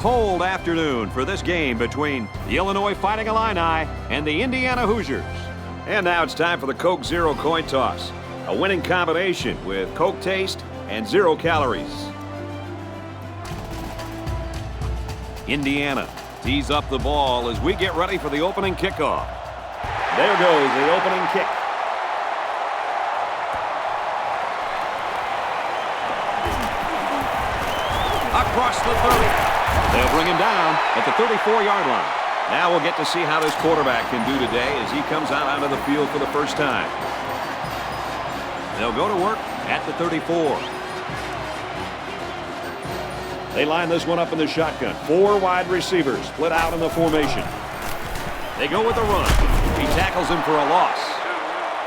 cold afternoon for this game between the Illinois Fighting Illini and the Indiana Hoosiers. And now it's time for the Coke Zero coin toss, a winning combination with Coke taste and 0 calories. Indiana tees up the ball as we get ready for the opening kickoff. There goes the opening kick. Across the 30. They'll bring him down at the 34-yard line. Now we'll get to see how this quarterback can do today as he comes out onto the field for the first time. They'll go to work at the 34. They line this one up in the shotgun. 4 wide receivers split out in the formation. They go with the run. He tackles him for a loss.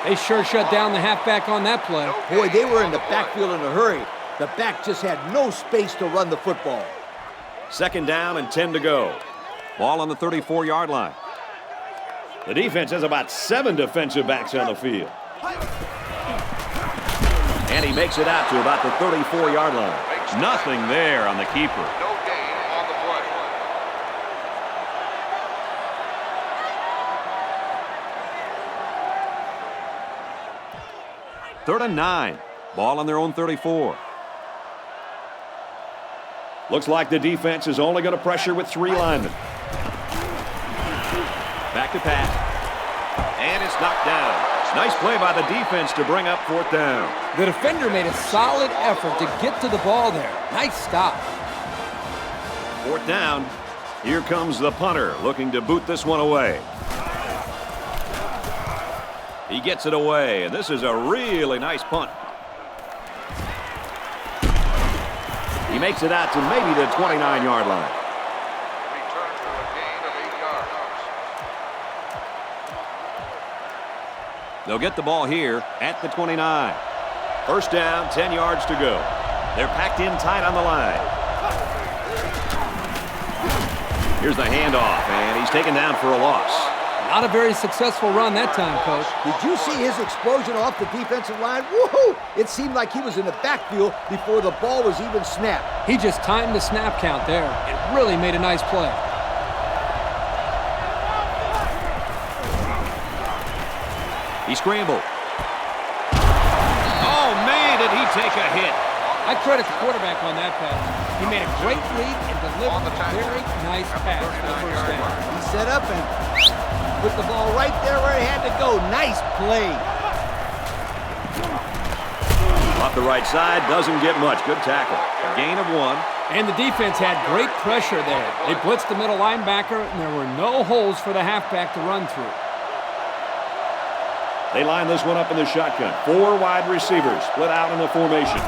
They sure shut down the halfback on that play. Boy, they were in the backfield in a hurry. The back just had no space to run the football. 2nd down and 10 to go. Ball on the 34-yard line. The defense has about 7 defensive backs on the field. And he makes it out to about the 34-yard line. Nothing there on the keeper. No gain on the play. 3rd and 9. Ball on their own 34. Looks like the defense is only going to pressure with 3 linemen. Back to pass. And it's knocked down. Nice play by the defense to bring up 4th down. The defender made a solid effort to get to the ball there. Nice stop. 4th down. Here comes the punter looking to boot this one away. He gets it away, and this is a really nice punt. He makes it out to maybe the 29-yard line. Return for a gain of 8 yards. They'll get the ball here at the 29. 1st down, 10 yards to go. They're packed in tight on the line. Here's the handoff, and he's taken down for a loss. Not a very successful run that time, Coach. Did you see his explosion off the defensive line? Woohoo! It seemed like he was in the backfield before the ball was even snapped. He just timed the snap count there. It really made a nice play. He scrambled. Oh, man, did he take a hit. I credit the quarterback on that pass. He made a great read and delivered a very nice pass for the first down. He set up and put the ball right there where it had to go. Nice play. Off the right side, doesn't get much. Good tackle. A gain of 1. And the defense had great pressure there. They blitzed the middle linebacker, and there were no holes for the halfback to run through. They line this one up in the shotgun. 4 wide receivers split out in the formation.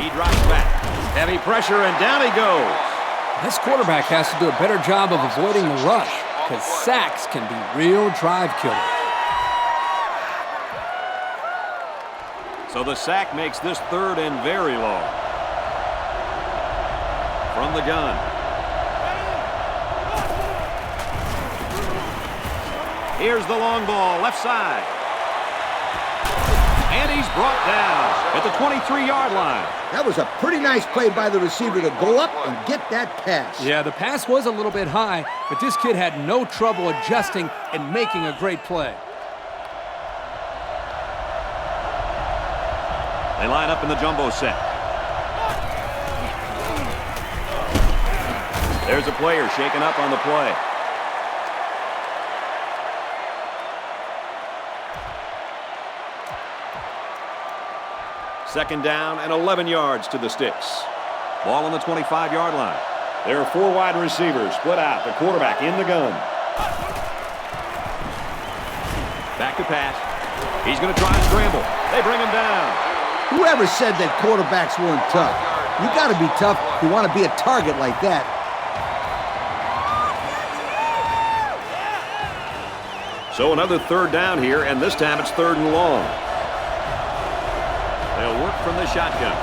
He drops back. Heavy pressure, and down he goes. This quarterback has to do a better job of avoiding the rush, because sacks can be real drive killers. So the sack makes this 3rd and very long. From the gun. Here's the long ball, left side. And he's brought down at the 23-yard line. That was a pretty nice play by the receiver to go up and get that pass. Yeah, the pass was a little bit high, but this kid had no trouble adjusting and making a great play. They line up in the jumbo set. There's a player shaken up on the play. Second down and 11 yards to the sticks. Ball on the 25-yard line. There are 4 wide receivers split out. The quarterback in the gun. Back to pass. He's going to try and scramble. They bring him down. Whoever said that quarterbacks weren't tough? You got to be tough if you want to be a target like that. So another 3rd down here, and this time it's 3rd and long. They'll work from the shotgun.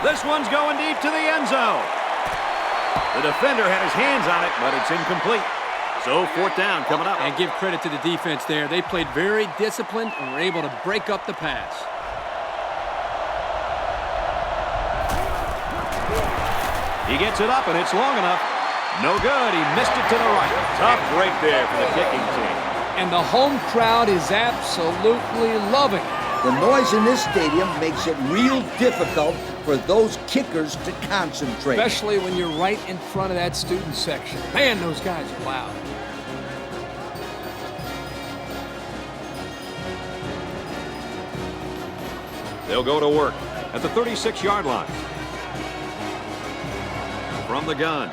This one's going deep to the end zone. The defender had his hands on it, but it's incomplete. So 4th down coming up. And give credit to the defense there. They played very disciplined and were able to break up the pass. He gets it up, and it's long enough. No good. He missed it to the right. Tough break there for the kicking team. And the home crowd is absolutely loving it. The noise in this stadium makes it real difficult for those kickers to concentrate. Especially when you're right in front of that student section. Man, those guys are loud. They'll go to work at the 36-yard line. From the gun.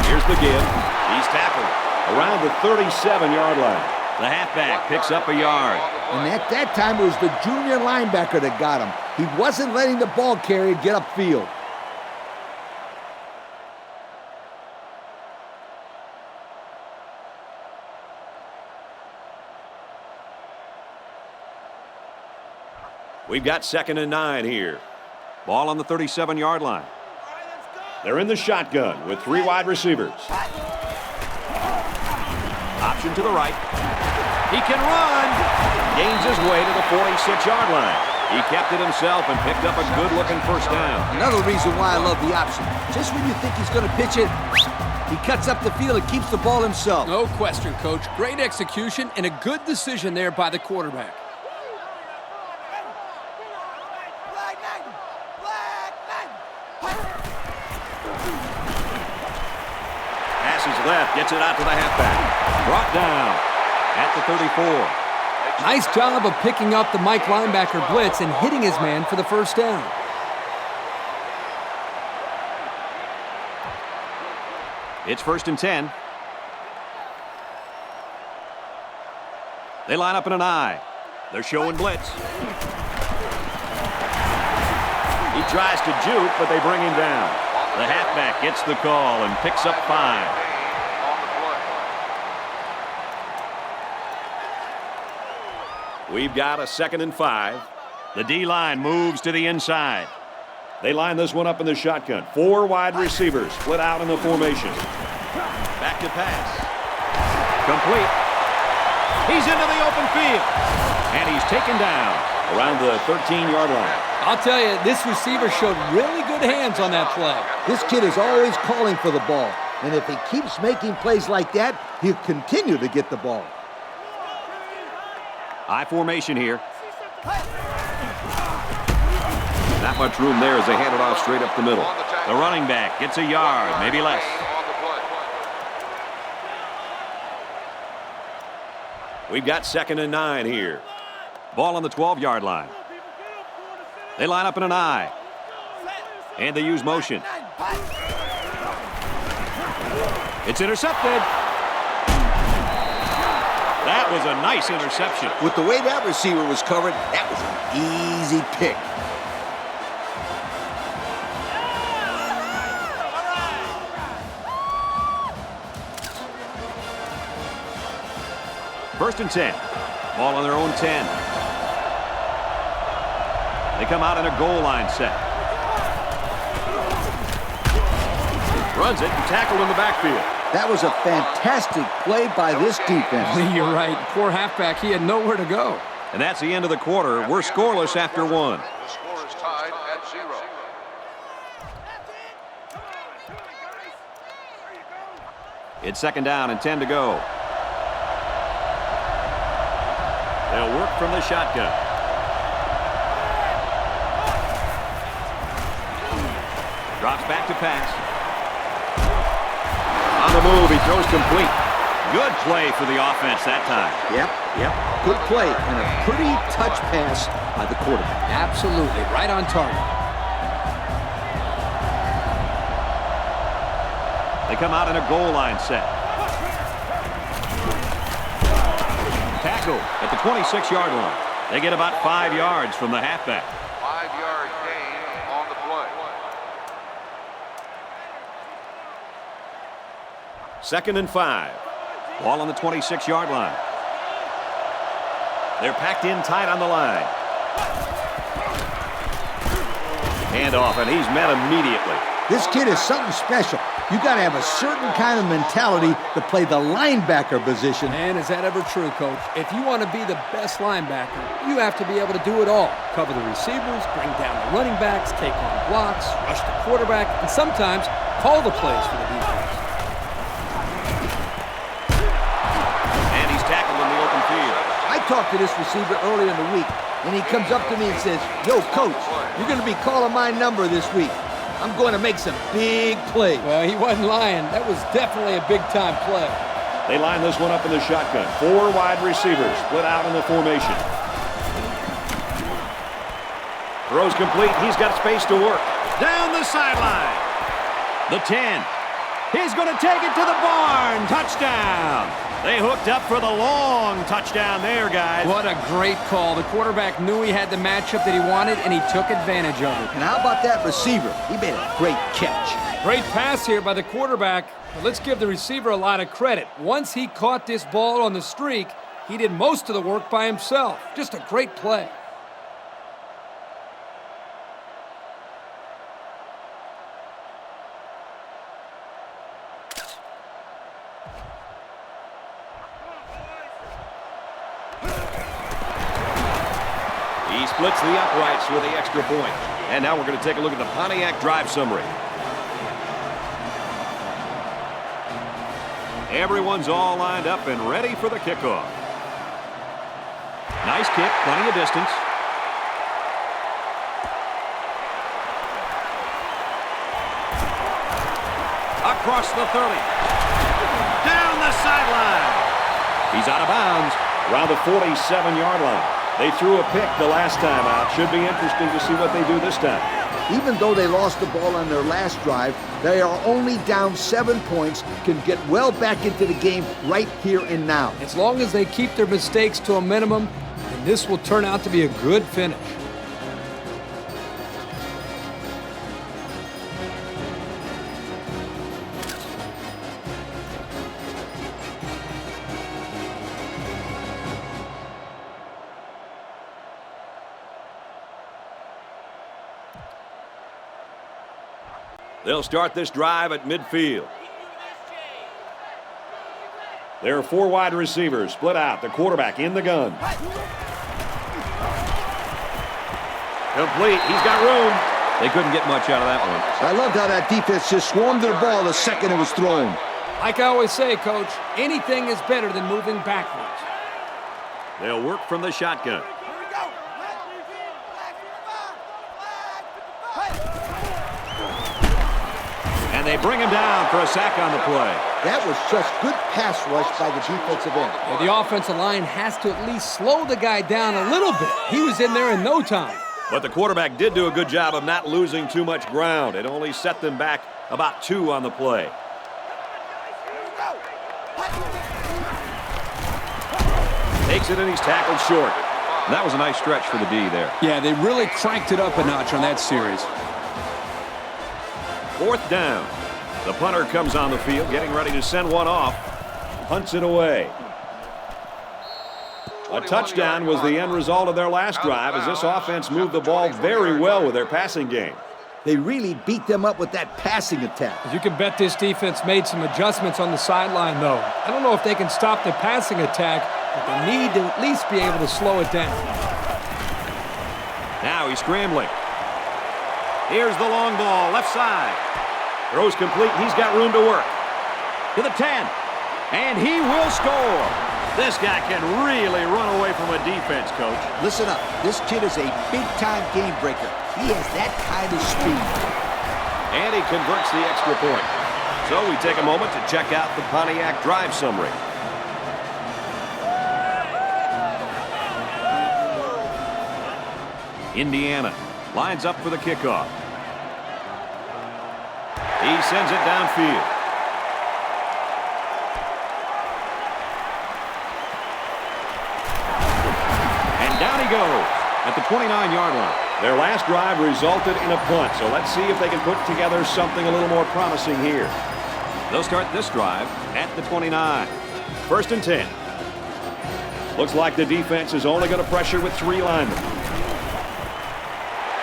Here's the give. He's tackled around the 37-yard line. The halfback picks up a yard. And at that time, it was the junior linebacker that got him. He wasn't letting the ball carrier get upfield. We've got 2nd and 9 here. Ball on the 37-yard line. They're in the shotgun with 3 wide receivers. Option to the right. He can run. Gains his way to the 46-yard line. He kept it himself and picked up a good-looking first down. Another reason why I love the option. Just when you think he's going to pitch it, he cuts up the field and keeps the ball himself. No question, Coach. Great execution and a good decision there by the quarterback. Passes left, gets it out to the halfback. Brought down at the 34. Nice job of picking up the Mike linebacker blitz and hitting his man for the first down. It's 1st and 10. They line up in an I. They're showing blitz. He tries to juke, but they bring him down. The halfback gets the call and picks up 5. We've got a 2nd and 5. The D-line moves to the inside. They line this one up in the shotgun. 4 wide receivers split out in the formation. Back to pass. Complete. He's into the open field. And he's taken down around the 13-yard line. I'll tell you, this receiver showed really good hands on that play. This kid is always calling for the ball. And if he keeps making plays like that, he'll continue to get the ball. I formation here. Not much room there as they hand it off straight up the middle. The running back gets a yard, maybe less. We've got 2nd and 9 here. Ball on the 12-yard line. They line up in an I. And they use motion. It's intercepted. That was a nice interception. With the way that receiver was covered, that was an easy pick. First and 10. Ball on their own 10. They come out in a goal line set. Runs it and tackled in the backfield. That was a fantastic play by this defense. You're right. Poor halfback, he had nowhere to go. And that's the end of the quarter. We're scoreless after 1. The score is tied at 0. It's 2nd down and 10 to go. They'll work from the shotgun. Drops back to pass. On the move, he throws complete. Good play for the offense that time. Yep. Good play and a pretty touch pass by the quarterback. Absolutely, right on target. They come out in a goal line set. Tackle at the 26-yard line. They get about 5 yards from the halfback. 5-yard gain on the play. 2nd and 5. Ball on the 26-yard line. They're packed in tight on the line. Hand off, and he's met immediately. This kid is something special. You got to have a certain kind of mentality to play the linebacker position. Man, is that ever true, Coach? If you want to be the best linebacker, you have to be able to do it all. Cover the receivers, bring down the running backs, take on blocks, rush the quarterback, and sometimes call the plays for the defense. And he's tackled in the open field. I talked to this receiver earlier in the week, and he comes up to me and says, "Yo, Coach, you're going to be calling my number this week. I'm going to make some big plays." Well, he wasn't lying. That was definitely a big-time play. They line this one up in the shotgun. 4 wide receivers split out in the formation. Throws complete. He's got space to work. Down the sideline. The 10. He's going to take it to the barn. Touchdown. They hooked up for the long touchdown there, guys. What a great call. The quarterback knew he had the matchup that he wanted, and he took advantage of it. And how about that receiver? He made a great catch. Great pass here by the quarterback. But let's give the receiver a lot of credit. Once he caught this ball on the streak, he did most of the work by himself. Just a great play. He splits the uprights with the extra point. And now we're going to take a look at the Pontiac drive summary. Everyone's all lined up and ready for the kickoff. Nice kick, plenty of distance. Across the 30. Down the sideline. He's out of bounds around the 47-yard line. They threw a pick the last time out. Should be interesting to see what they do this time. Even though they lost the ball on their last drive, they are only down 7 points, can get well back into the game right here and now. As long as they keep their mistakes to a minimum, then this will turn out to be a good finish. They'll start this drive at midfield. There are 4 wide receivers split out. The quarterback in the gun. Complete. He's got room. They couldn't get much out of that one. I loved how that defense just swarmed to the ball the second it was thrown. Like I always say, Coach, anything is better than moving backwards. They'll work from the shotgun. And they bring him down for a sack on the play. That was just good pass rush by the defensive end. Well, the offensive line has to at least slow the guy down a little bit. He was in there in no time. But the quarterback did do a good job of not losing too much ground. It only set them back about 2 on the play. Takes it and he's tackled short. And that was a nice stretch for the D there. Yeah, they really cranked it up a notch on that series. 4th down. The punter comes on the field, getting ready to send one off. Punts it away. A touchdown was the end result of their last drive as this offense moved the ball very well with their passing game. They really beat them up with that passing attack. You can bet this defense made some adjustments on the sideline, though. I don't know if they can stop the passing attack, but they need to at least be able to slow it down. Now he's scrambling. Here's the long ball, left side. Throws complete. He's got room to work. To the 10. And he will score. This guy can really run away from a defense, Coach. Listen up. This kid is a big-time game breaker. He has that kind of speed. And he converts the extra point. So we take a moment to check out the Pontiac drive summary. Indiana lines up for the kickoff. He sends it downfield. And down he goes at the 29-yard line. Their last drive resulted in a punt, so let's see if they can put together something a little more promising here. They'll start this drive at the 29. 1st and 10. Looks like the defense is only going to pressure with 3 linemen.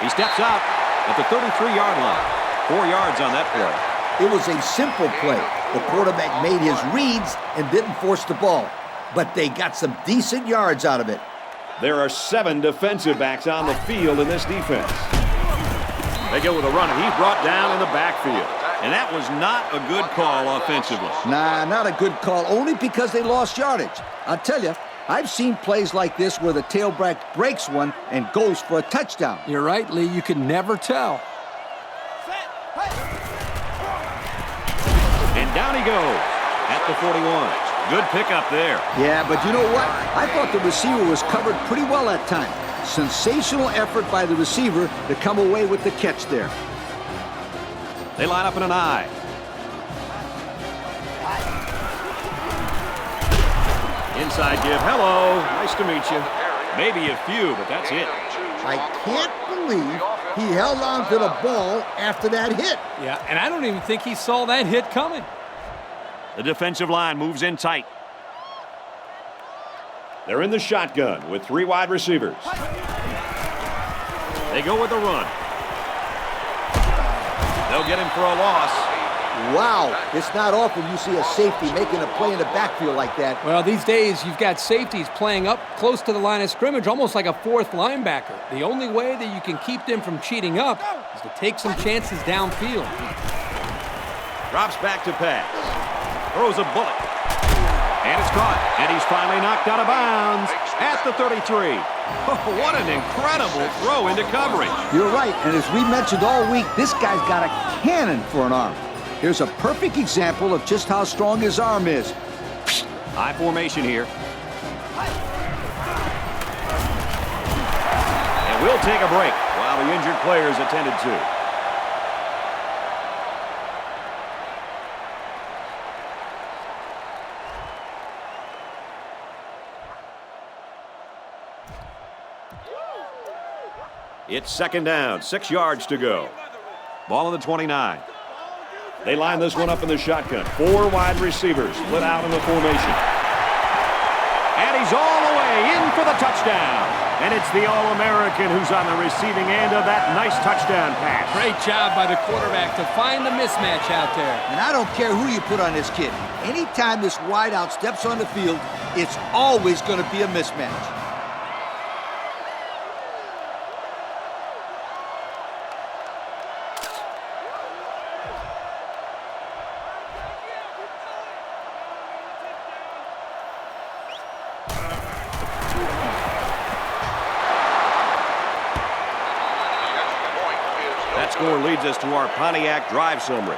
He steps out at the 33-yard line. 4 yards on that play. It was a simple play. The quarterback made his reads and didn't force the ball. But they got some decent yards out of it. There are 7 defensive backs on the field in this defense. They go with a run, and he's brought down in the backfield. And that was not a good call offensively. Nah, not a good call, only because they lost yardage. I'll tell you, I've seen plays like this where the tailback breaks one and goes for a touchdown. You're right, Lee. You can never tell. And down he goes at the 41. Good pickup there. Yeah, but you know what? I thought the receiver was covered pretty well that time. Sensational effort by the receiver to come away with the catch there. They line up in an I. Inside give. Hello. Nice to meet you. Maybe a few, but that's it. I can't believe he held on to the ball after that hit. Yeah, and I don't even think he saw that hit coming. The defensive line moves in tight. They're in the shotgun with 3 wide receivers. They go with the run. They'll get him for a loss. Wow, it's not often you see a safety making a play in the backfield like that. Well, these days you've got safeties playing up close to the line of scrimmage, almost like a 4th linebacker. The only way that you can keep them from cheating up is to take some chances downfield. Drops back to pass. Throws a bullet. And it's caught. And he's finally knocked out of bounds at the 33. Oh, what an incredible throw into coverage. You're right, and as we mentioned all week, this guy's got a cannon for an arm. Here's a perfect example of just how strong his arm is. High formation here. And we'll take a break while the injured player is attended to. It's 2nd down, 6 yards to go. Ball on the 29. They line this one up in the shotgun. 4 wide receivers split out in the formation. And he's all the way in for the touchdown. And it's the All-American who's on the receiving end of that nice touchdown pass. Great job by the quarterback to find the mismatch out there. And I don't care who you put on this kid. Anytime this wideout steps on the field, it's always going to be a mismatch. That score leads us to our Pontiac drive summary.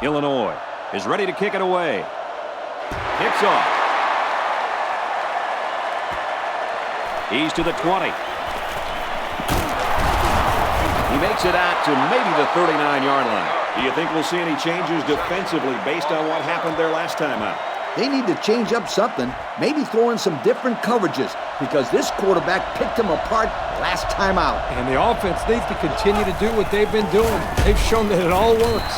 Illinois is ready to kick it away. Kicks off. He's to the 20. He makes it out to maybe the 39-yard line. Do you think we'll see any changes defensively based on what happened there last time out? They need to change up something, maybe throw in some different coverages, because this quarterback picked them apart last time out. And the offense needs to continue to do what they've been doing. They've shown that it all works.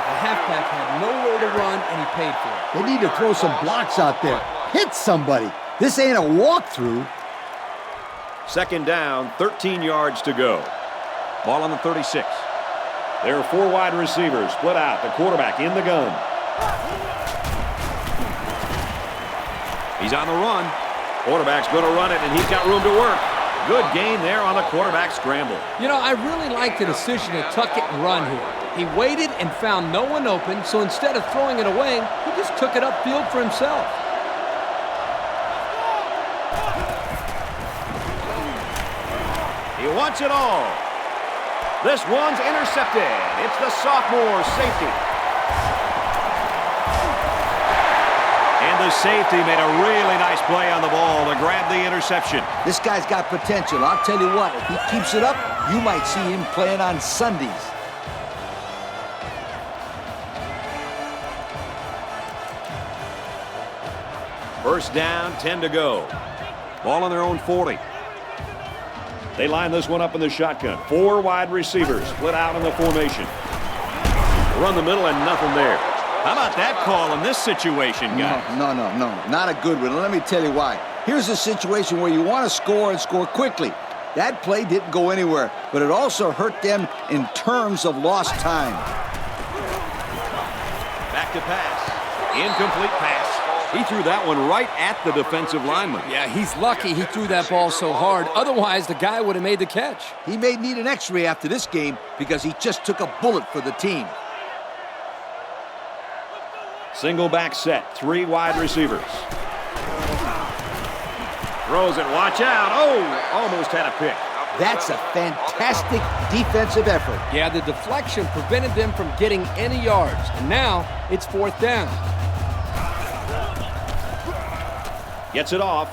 The halfback had nowhere to run, and he paid for it. They need to throw some blocks out there. Hit somebody. This ain't a walkthrough. 2nd down, 13 yards to go. Ball on the 36. There are 4 wide receivers split out. The quarterback in the gun. He's on the run. Quarterback's going to run it, and he's got room to work. Good gain there on the quarterback scramble. You know, I really like the decision to tuck it and run here. He waited and found no one open, so instead of throwing it away, he just took it upfield for himself. He wants it all. This one's intercepted. It's the sophomore safety. And the safety made a really nice play on the ball to grab the interception. This guy's got potential. I'll tell you what, if he keeps it up, you might see him playing on Sundays. First down, 10 to go. Ball on their own 40. They line this one up in the shotgun. 4 wide receivers split out in the formation. Run the middle and nothing there. How about that call in this situation, guys? No. Not a good one. Let me tell you why. Here's a situation where you want to score and score quickly. That play didn't go anywhere, but it also hurt them in terms of lost time. Back to pass. Incomplete pass. He threw that one right at the defensive lineman. Yeah, he's lucky he threw that ball so hard. Otherwise, the guy would have made the catch. He may need an x-ray after this game because he just took a bullet for the team. Single back set. 3 wide receivers. Throws it. Watch out. Oh, almost had a pick. That's a fantastic defensive effort. Yeah, the deflection prevented them from getting any yards. And now it's 4th down. Gets it off.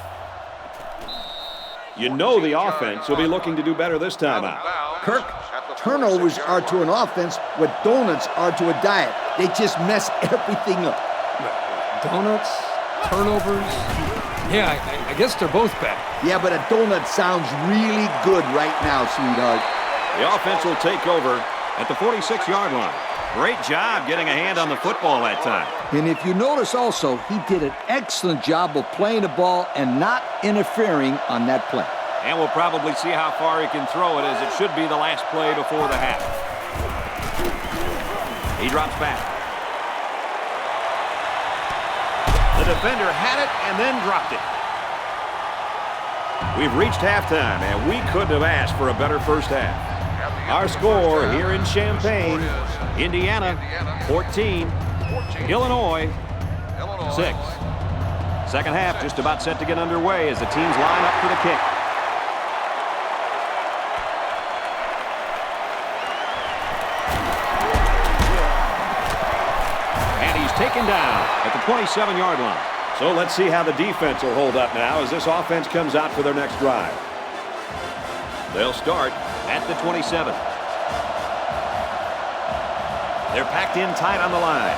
You know the offense will be looking to do better this time out. Kirk, turnovers are to an offense what donuts are to a diet. They just mess everything up. Donuts, turnovers. Yeah, I guess they're both bad. Yeah, but a donut sounds really good right now, sweetheart. The offense will take over at the 46-yard line. Great job getting a hand on the football that time. And if you notice also, he did an excellent job of playing the ball and not interfering on that play. And we'll probably see how far he can throw it, as it should be the last play before the half. He drops back. The defender had it and then dropped it. We've reached halftime, and we couldn't have asked for a better first half. Our score here in Champaign, Indiana 14, Illinois 6. Second half just about set to get underway as the teams line up for the kick. And he's taken down at the 27-yard line. So let's see how the defense will hold up now as this offense comes out for their next drive. They'll start at the 27. They're packed in tight on the line.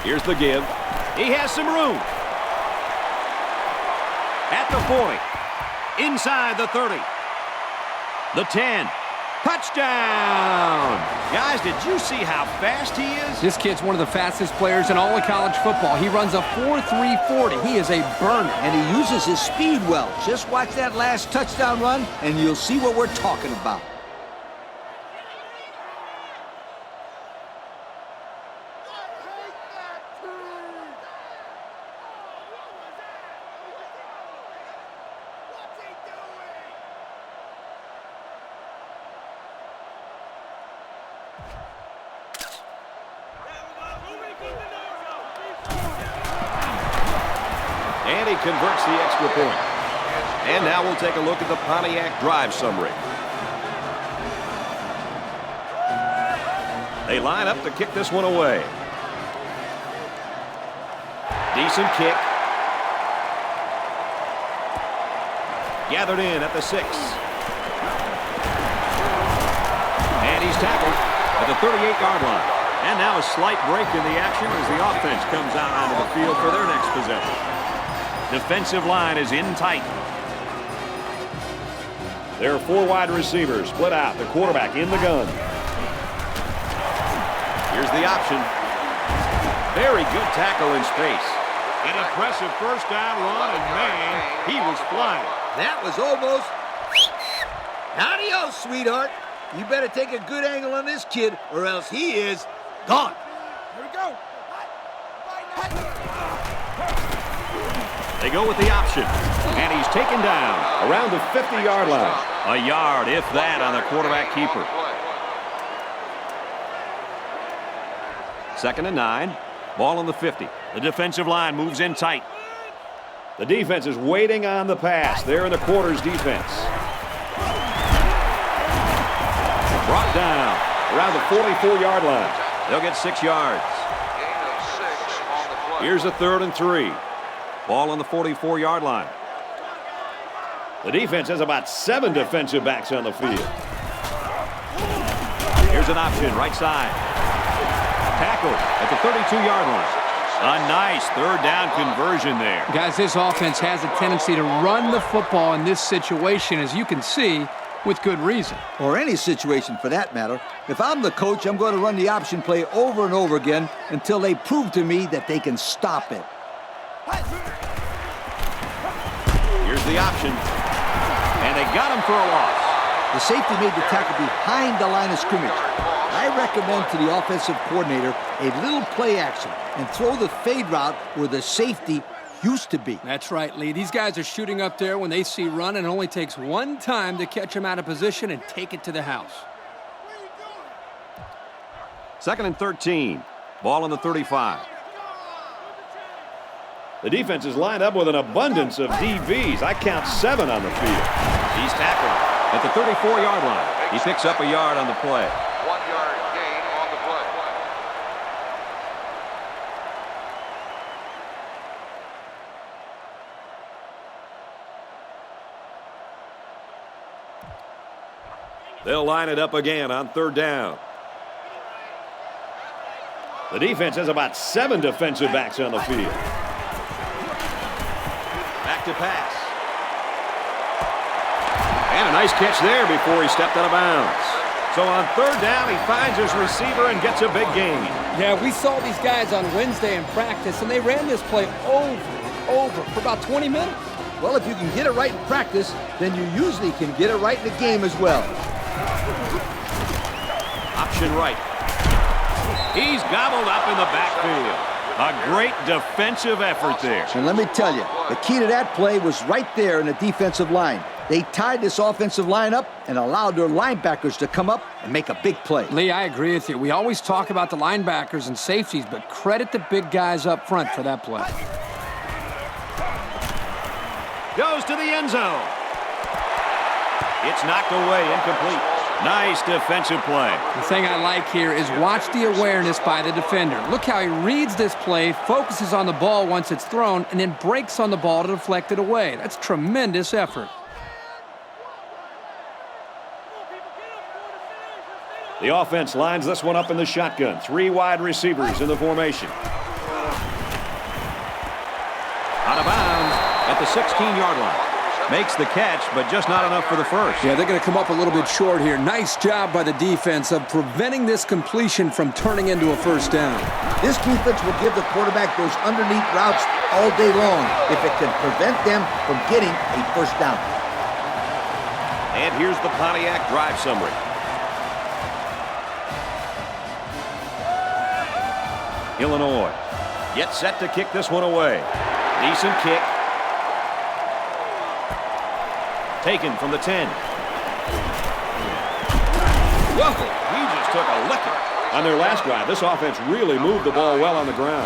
Here's the give. He has some room. At the 40. Inside the 30. The 10. Touchdown! Guys, did you see how fast he is? This kid's one of the fastest players in all of college football. He runs a 4.340. He is a burner. And he uses his speed well. Just watch that last touchdown run, and you'll see what we're talking about. And he converts the extra point. And now we'll take a look at the Pontiac drive summary. They line up to kick this one away. Decent kick. Gathered in at the 6. And he's tackled at the 38-yard line. And now a slight break in the action as the offense comes out onto the field for their next possession. Defensive line is in tight. There are 4 wide receivers split out. The quarterback in the gun. Here's the option. Very good tackle in space. An impressive first down run, and man, he was flying. That was almost... Adios, sweetheart. You better take a good angle on this kid, or else he is gone. Here we go. They go with the option, and he's taken down around the 50-yard line. A yard, if that, on the quarterback keeper. 2nd and 9. Ball on the 50. The defensive line moves in tight. The defense is waiting on the pass. They're in the quarters defense. Brought down around the 44-yard line. They'll get 6 yards. Here's a 3rd and 3. Ball on the 44-yard line. The defense has about 7 defensive backs on the field. Here's an option, right side. Tackled at the 32-yard line. A nice third down conversion there. Guys, this offense has a tendency to run the football in this situation, as you can see, with good reason. Or any situation for that matter. If I'm the coach, I'm going to run the option play over and over again until they prove to me that they can stop it. Here's the option. And they got him for a loss. The safety made the tackle behind the line of scrimmage. I recommend to the offensive coordinator a little play action and throw the fade route where the safety used to be. That's right, Lee. These guys are shooting up there when they see run, and it only takes one time to catch them out of position and take it to the house. 2nd and 13. Ball on the 35. The defense is lined up with an abundance of DBs. I count 7 on the field. He's tackled at the 34-yard line. He picks up a yard on the play. 1 yard gain on the play. They'll line it up again on 3rd down. The defense has about 7 defensive backs on the field. Back to pass. And a nice catch there before he stepped out of bounds. So on 3rd down, he finds his receiver and gets a big gain. Yeah, we saw these guys on Wednesday in practice, and they ran this play over and over for about 20 minutes. Well, if you can get it right in practice, then you usually can get it right in the game as well. Option right. He's gobbled up in the backfield. A great defensive effort there. And let me tell you, the key to that play was right there in the defensive line. They tied this offensive line up and allowed their linebackers to come up and make a big play. Lee, I agree with you. We always talk about the linebackers and safeties, but credit the big guys up front for that play. Goes to the end zone. It's knocked away, incomplete. Nice defensive play. The thing I like here is watch the awareness by the defender. Look how he reads this play, focuses on the ball once it's thrown, and then breaks on the ball to deflect it away. That's tremendous effort. The offense lines this one up in the shotgun. 3 wide receivers in the formation. Out of bounds at the 16-yard line. Makes the catch, but just not enough for the first. Yeah, they're going to come up a little bit short here. Nice job by the defense of preventing this completion from turning into a first down. This defense will give the quarterback those underneath routes all day long if it can prevent them from getting a first down. And here's the Pontiac drive summary. Illinois gets set to kick this one away. Decent kick. Taken from the 10. Whoa, he just took a licking. On their last drive, this offense really moved the ball well on the ground.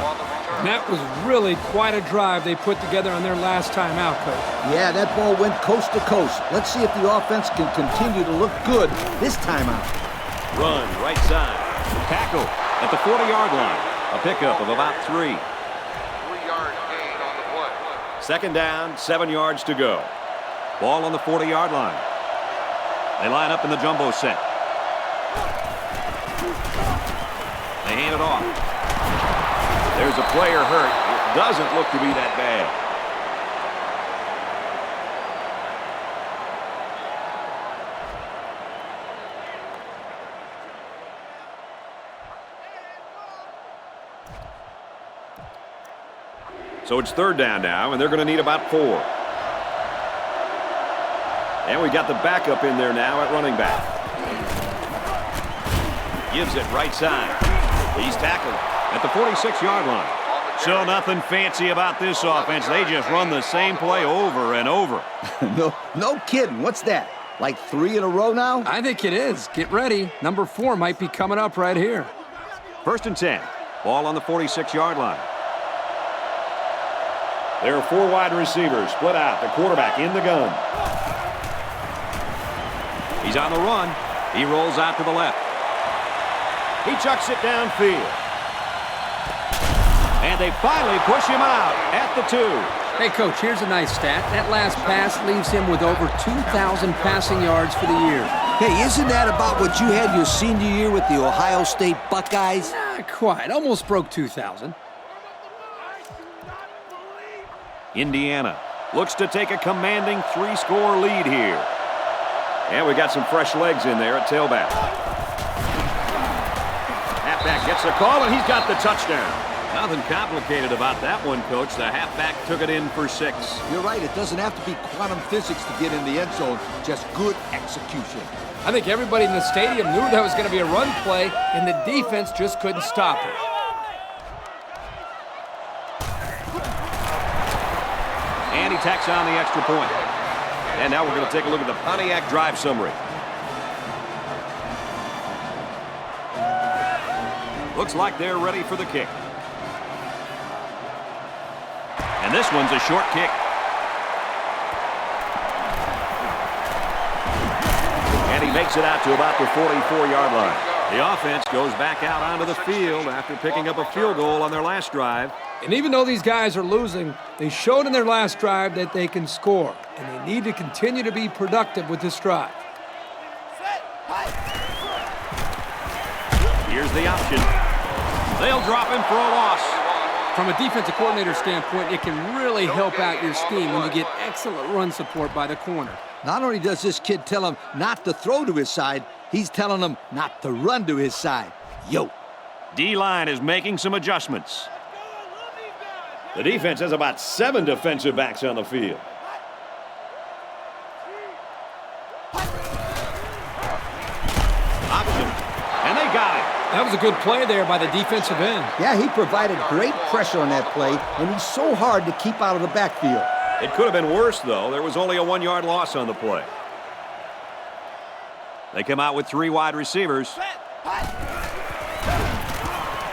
And that was really quite a drive they put together on their last time out, Coach. Yeah, that ball went coast to coast. Let's see if the offense can continue to look good this time out. Run right side. Tackle at the 40-yard line. A pickup of about 3. 3 yard gain on the play. 2nd down, 7 yards to go. Ball on the 40-yard line. They line up in the jumbo set. They hand it off. There's a player hurt. It doesn't look to be that bad. So it's 3rd down now, and they're going to need about 4. And we got the backup in there now at running back. Gives it right side. He's tackled at the 46-yard line. So nothing fancy about this offense. They just run the same play over and over. No kidding. What's that? Like 3 in a row now? I think it is. Get ready. Number 4 might be coming up right here. 1st and 10. Ball on the 46-yard line. There are 4 wide receivers split out. The quarterback in the gun. He's on the run. He rolls out to the left. He chucks it downfield. And they finally push him out at the 2. Hey, Coach, here's a nice stat. That last pass leaves him with over 2,000 passing yards for the year. Hey, isn't that about what you had your senior year with the Ohio State Buckeyes? Not quite. Almost broke 2,000. Indiana looks to take a commanding 3-score lead here. And we got some fresh legs in there at tailback. Halfback gets the call, and he's got the touchdown. Nothing complicated about that one, Coach. The halfback took it in for 6. You're right. It doesn't have to be quantum physics to get in the end zone. Just good execution. I think everybody in the stadium knew that was going to be a run play, and the defense just couldn't stop it. And he tacks on the extra point. And now we're going to take a look at the Pontiac drive summary. Looks like they're ready for the kick. And this one's a short kick. And he makes it out to about the 44-yard line. The offense goes back out onto the field after picking up a field goal on their last drive. And even though these guys are losing, they showed in their last drive that they can score. And they need to continue to be productive with this drive. Here's the option. They'll drop him for a loss. From a defensive coordinator standpoint, it can really help out your scheme when you get excellent run support by the corner. Not only does this kid tell him not to throw to his side, he's telling him not to run to his side. Yo. D-line is making some adjustments. The defense has about 7 defensive backs on the field. Option. And they got it. That was a good play there by the defensive end. Yeah, he provided great pressure on that play, and he's so hard to keep out of the backfield. It could have been worse, though. There was only a 1-yard loss on the play. They come out with 3 wide receivers.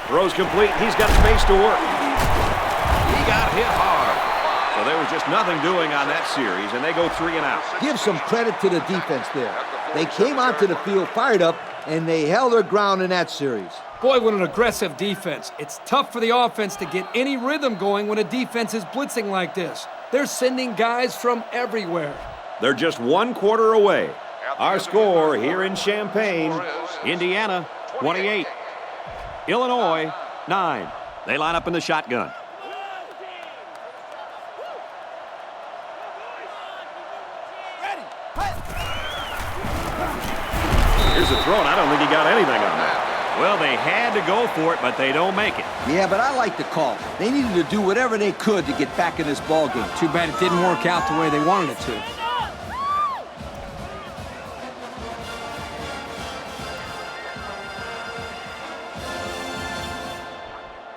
Throws complete. He's got space to work. He got hit hard. So there was just nothing doing on that series, and they go 3 and out. Give some credit to the defense there. They came onto the field fired up, and they held their ground in that series. Boy, what an aggressive defense. It's tough for the offense to get any rhythm going when a defense is blitzing like this. They're sending guys from everywhere. They're just 1 quarter away. Our score here in Champaign, Indiana, 28. Illinois, 9. They line up in the shotgun. Here's the throw, and I don't think he got anything on that. Well, they had to go for it, but they don't make it. Yeah, but I like the call. They needed to do whatever they could to get back in this ball game. Too bad it didn't work out the way they wanted it to.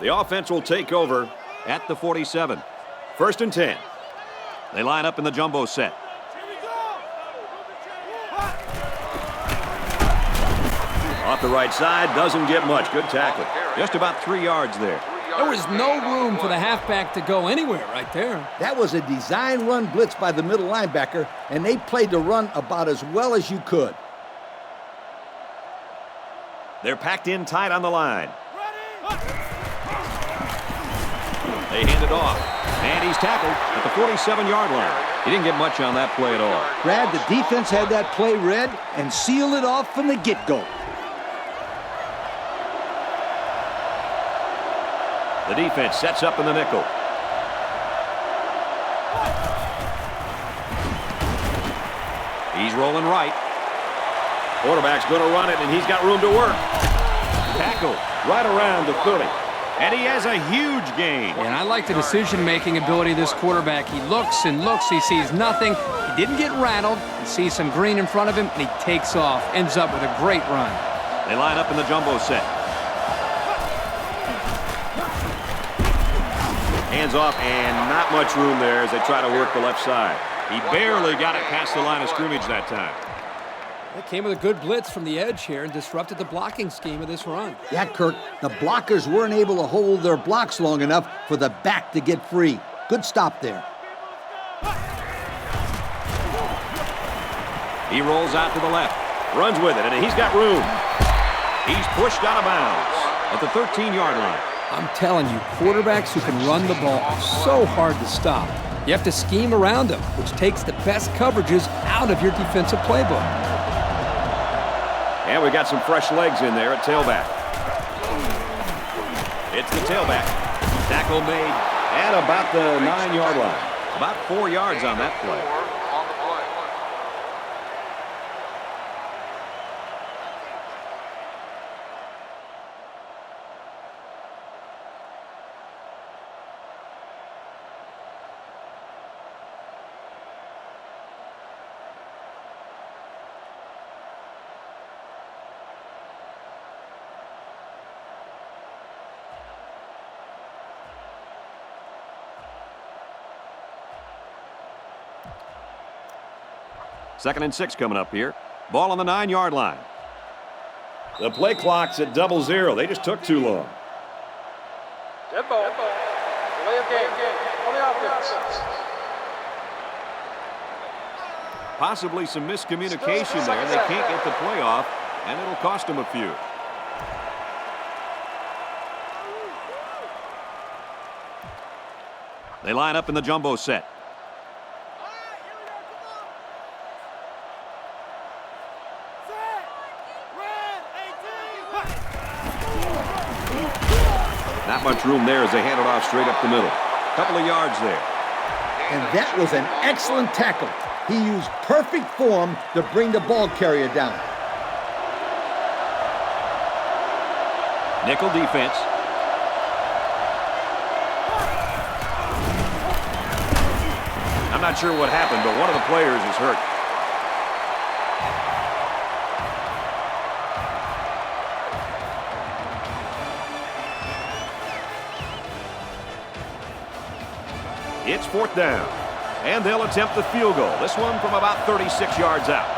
The offense will take over at the 47. 1st and 10. They line up in the jumbo set. Off the right side, doesn't get much. Good tackle. Just about 3 yards there. There was no room for the halfback to go anywhere right there. That was a design run blitz by the middle linebacker, and they played the run about as well as you could. They're packed in tight on the line. They hand it off, and he's tackled at the 47-yard line. He didn't get much on that play at all. Brad, the defense had that play read and sealed it off from the get-go. The defense sets up in the nickel. He's rolling right. Quarterback's going to run it, and he's got room to work. Tackle right around the 30. And he has a huge gain. And I like the decision-making ability of this quarterback. He looks and looks. He sees nothing. He didn't get rattled. He sees some green in front of him, and he takes off. Ends up with a great run. They line up in the jumbo set. Hands off, and not much room there as they try to work the left side. He barely got it past the line of scrimmage that time. They came with a good blitz from the edge here and disrupted the blocking scheme of this run. Yeah, Kirk, the blockers weren't able to hold their blocks long enough for the back to get free. Good stop there. He rolls out to the left, runs with it, and he's got room. He's pushed out of bounds at the 13-yard line. I'm telling you, quarterbacks who can run the ball are so hard to stop. You have to scheme around them, which takes the best coverages out of your defensive playbook. And we got some fresh legs in there at tailback. It's the tailback. Tackle made at about the 9-yard line. About 4 yards on that play. 4 on the play. Second and 6 coming up here. Ball on the 9-yard line. The play clock's at 0-0. They just took too long. Dead ball. Delay of game. On the offense. Possibly some miscommunication there. They can't get the play off, and it'll cost them a few. They line up in the jumbo set. Not much room there as they hand it off straight up the middle. Couple of yards there. And that was an excellent tackle. He used perfect form to bring the ball carrier down. Nickel defense. I'm not sure what happened, but one of the players is hurt. It's 4th down, and they'll attempt the field goal. This one from about 36 yards out.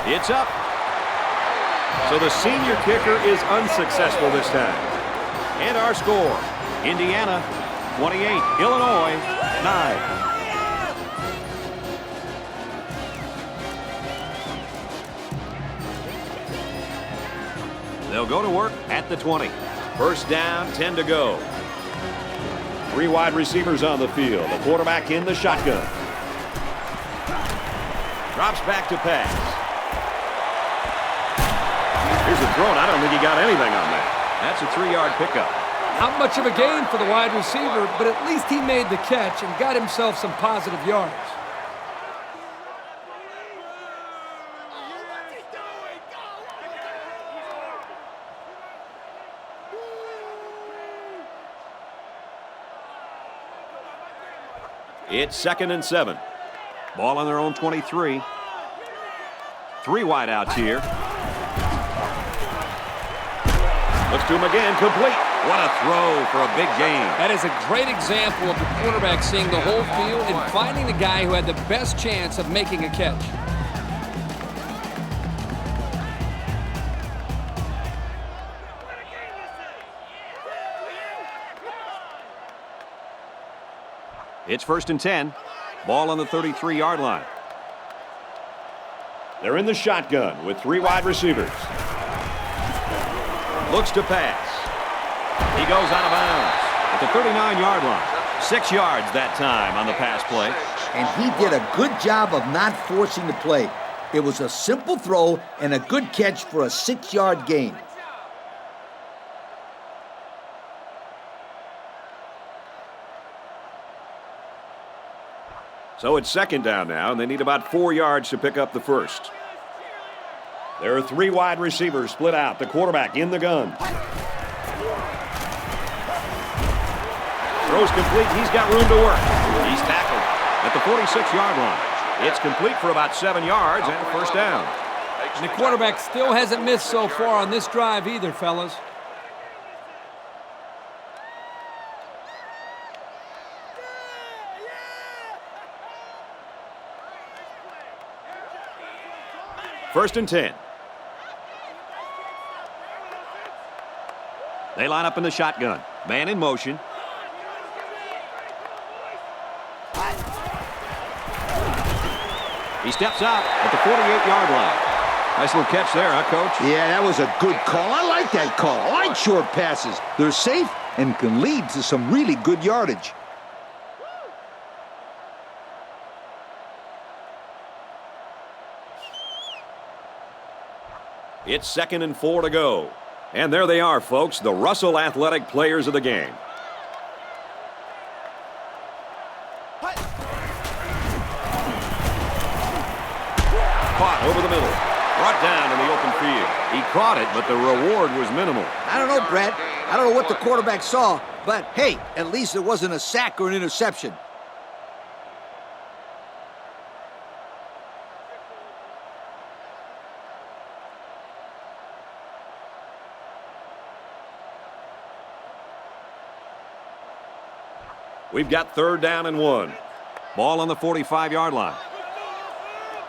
It's up. So the senior kicker is unsuccessful this time. And our score, Indiana 28, Illinois 9. They'll go to work at the 20. First down, 10 to go. 3 wide receivers on the field. The quarterback in the shotgun. Drops back to pass. Here's a throw, and I don't think he got anything on that. That's a 3-yard pickup. Not much of a gain for the wide receiver, but at least he made the catch and got himself some positive yards. It's 2nd and 7. Ball on their own 23. 3 wide outs here. Looks to him again, complete. What a throw for a big gain. That is a great example of the quarterback seeing the whole field and finding the guy who had the best chance of making a catch. It's 1st and 10. Ball on the 33-yard line. They're in the shotgun with 3 wide receivers. Looks to pass. He goes out of bounds at the 39-yard line. 6 yards that time on the pass play. And he did a good job of not forcing the play. It was a simple throw and a good catch for a 6-yard gain. So it's 2nd down now, and they need about 4 yards to pick up the first. There are 3 wide receivers split out. The quarterback in the gun. Throws complete. He's got room to work. He's tackled at the 46-yard line. It's complete for about 7 yards and a first down. And the quarterback still hasn't missed so far on this drive either, fellas. First and 10. They line up in the shotgun. Man in motion. He steps out at the 48-yard line. Nice little catch there, huh, Coach? Yeah, that was a good call. I like that call. I like short passes. They're safe and can lead to some really good yardage. It's 2nd and 4 to go. And there they are, folks, the Russell Athletic players of the game. middle. Brought down in the open field. He caught it, but the reward was minimal. I don't know, Brett. I don't know what the quarterback saw, but hey, at least it wasn't a sack or an interception. We've got 3rd down and 1. Ball on the 45-yard line.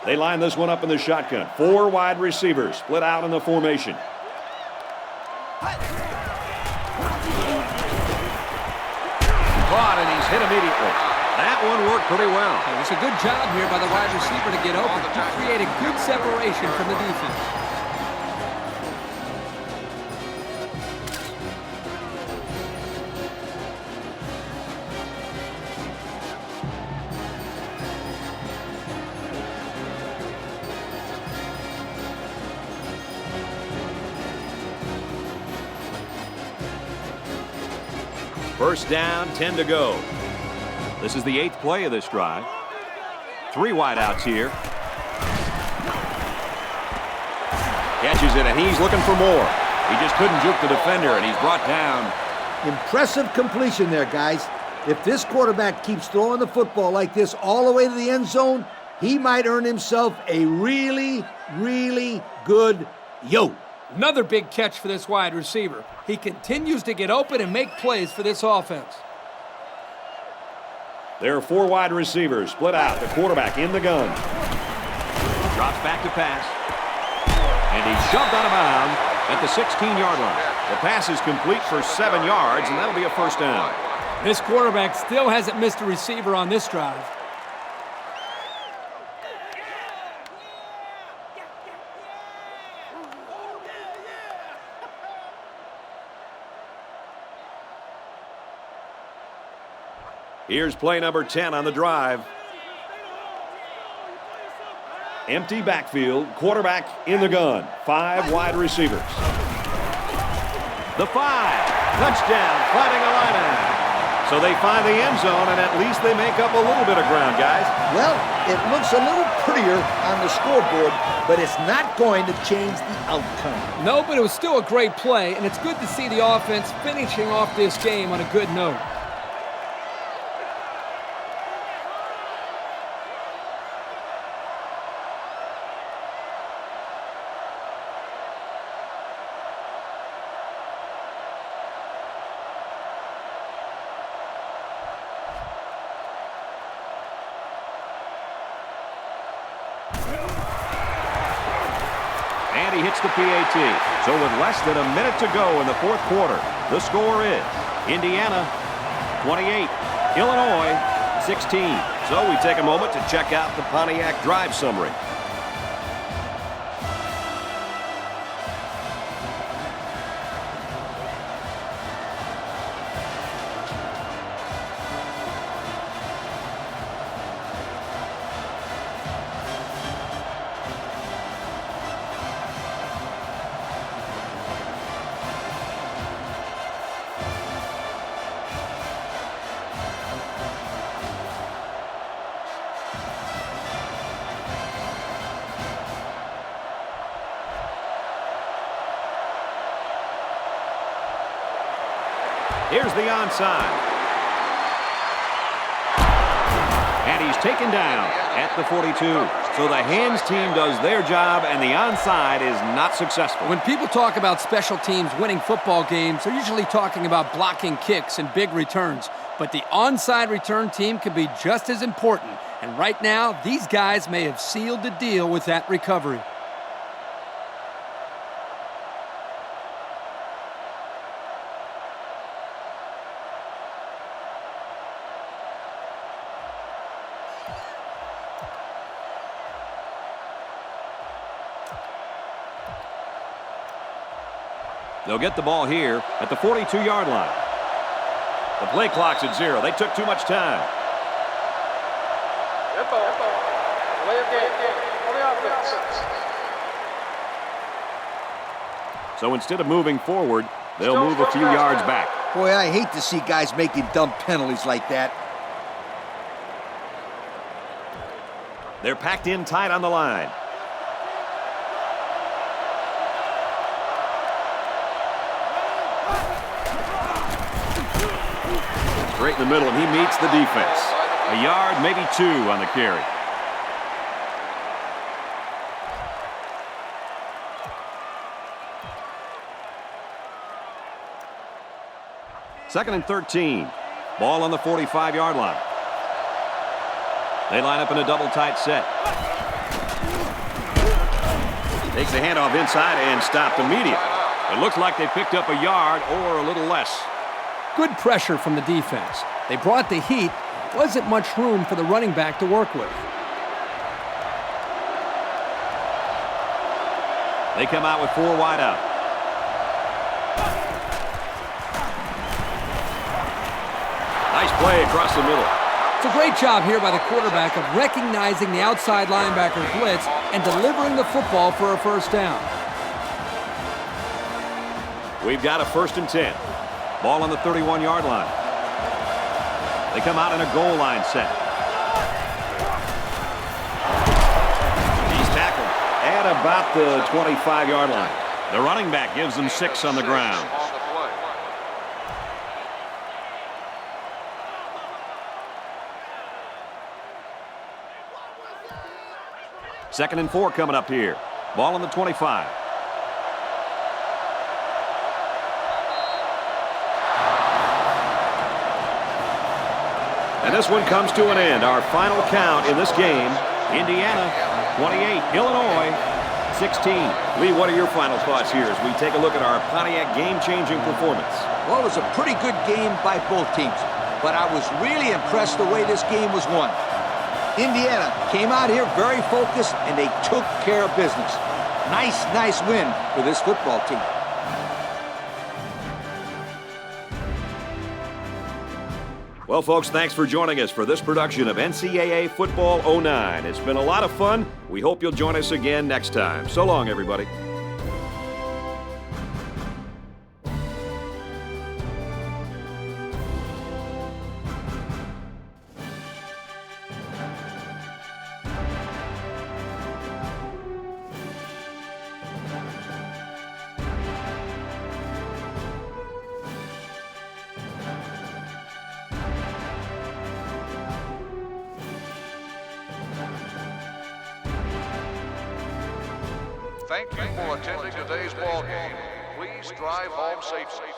They line this one up in the shotgun. 4 wide receivers split out in the formation. Caught, and he's hit immediately. That one worked pretty well. It's a good job here by the wide receiver to get open. He created good separation from the defense. First down, 10 to go. This is the 8th play of this drive. 3 wideouts here. Catches it, and he's looking for more. He just couldn't juke the defender, and he's brought down. Impressive completion there, guys. If this quarterback keeps throwing the football like this all the way to the end zone, he might earn himself a really, really good yo. Another big catch for this wide receiver. He continues to get open and make plays for this offense. There are 4 wide receivers split out. The quarterback in the gun. Drops back to pass. And he's shoved out of bounds at the 16-yard line. The pass is complete for 7 yards, and that'll be a first down. This quarterback still hasn't missed a receiver on this drive. Here's play number 10 on the drive. Empty backfield, quarterback in the gun. 5 wide receivers. The 5, touchdown, Fighting Illini. So they find the end zone, and at least they make up a little bit of ground, guys. Well, it looks a little prettier on the scoreboard, but it's not going to change the outcome. No, but it was still a great play, and it's good to see the offense finishing off this game on a good note. And he hits the PAT. So with less than a minute to go in the 4th quarter, the score is Indiana 28, Illinois 16. So we take a moment to check out the Pontiac drive summary. Here's the onside. And he's taken down at the 42. So the hands team does their job, and the onside is not successful. When people talk about special teams winning football games, they're usually talking about blocking kicks and big returns. But the onside return team can be just as important. And right now, these guys may have sealed the deal with that recovery. They'll get the ball here at the 42-yard line. The play clock's at 0. They took too much time. Red ball. Delay of game. On the offense. So instead of moving forward, they'll move a few yards back. Boy, I hate to see guys making dumb penalties like that. They're packed in tight on the line. Straight in the middle, and he meets the defense. A yard, maybe 2 on the carry. Second and 13. Ball on the 45-yard line. They line up in a double tight set. Takes the handoff inside and stopped immediately. It looks like they picked up a yard or a little less. Good pressure from the defense. They brought the heat. Wasn't much room for the running back to work with. They come out with 4 wide out. Nice play across the middle. It's a great job here by the quarterback of recognizing the outside linebacker blitz and delivering the football for a first down. We've got a 1st and 10. Ball on the 31-yard line. They come out in a goal line set. He's tackled at about the 25-yard line. The running back gives them 6 on the ground. Second and 4 coming up here. Ball on the 25. And this one comes to an end. Our final count in this game, Indiana 28, Illinois 16. Lee, what are your final thoughts here as we take a look at our Pontiac game-changing performance? Well, it was a pretty good game by both teams, but I was really impressed the way this game was won. Indiana came out here very focused, and they took care of business. Nice win for this football team. Well, folks, thanks for joining us for this production of NCAA Football 09. It's been a lot of fun. We hope you'll join us again next time. So long, everybody. Thank you for attending today's ball game. Please drive home safely.